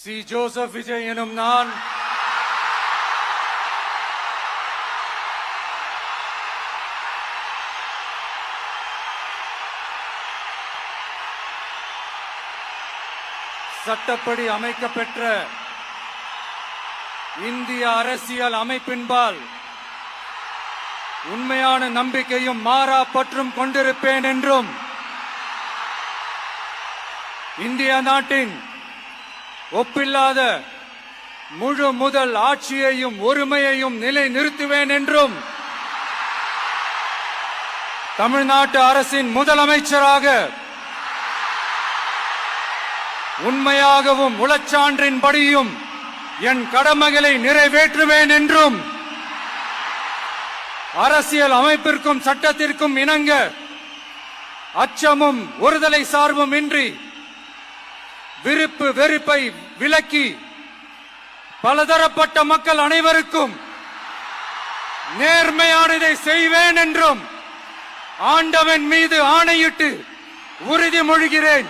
C. Joseph Vijay எனும் நான் சட்டப்படி அமைக்கப்பெற்ற இந்திய அரசியல் அமைப்பின்பால் உண்மையான நம்பிக்கையும் மாறா பற்றும் கொண்டிருப்பேன் என்றும் இந்திய நாட்டின் ஒப்பில்லாத முழு முதல் ஆட்சியையும் ஒருமையையும் நிலைநிறுத்துவேன் என்றும் தமிழ்நாட்டு அரசின் முதலமைச்சராக உண்மையாகவும் உளச்சான்றின்படியும் என் கடமைகளை நிறைவேற்றுவேன் என்றும் அரசியல் அமைப்பிற்கும் சட்டத்திற்கும் இணங்க அச்சமும் ஒருதலை சார்பும் இன்றி விருப்பு வெறுப்பை விலக்கி பலதரப்பட்ட மக்கள் அனைவருக்கும் நேர்மையானதை செய்வேன் என்றும் ஆண்டவன் மீது ஆணையிட்டு உறுதிமொழிகிறேன்.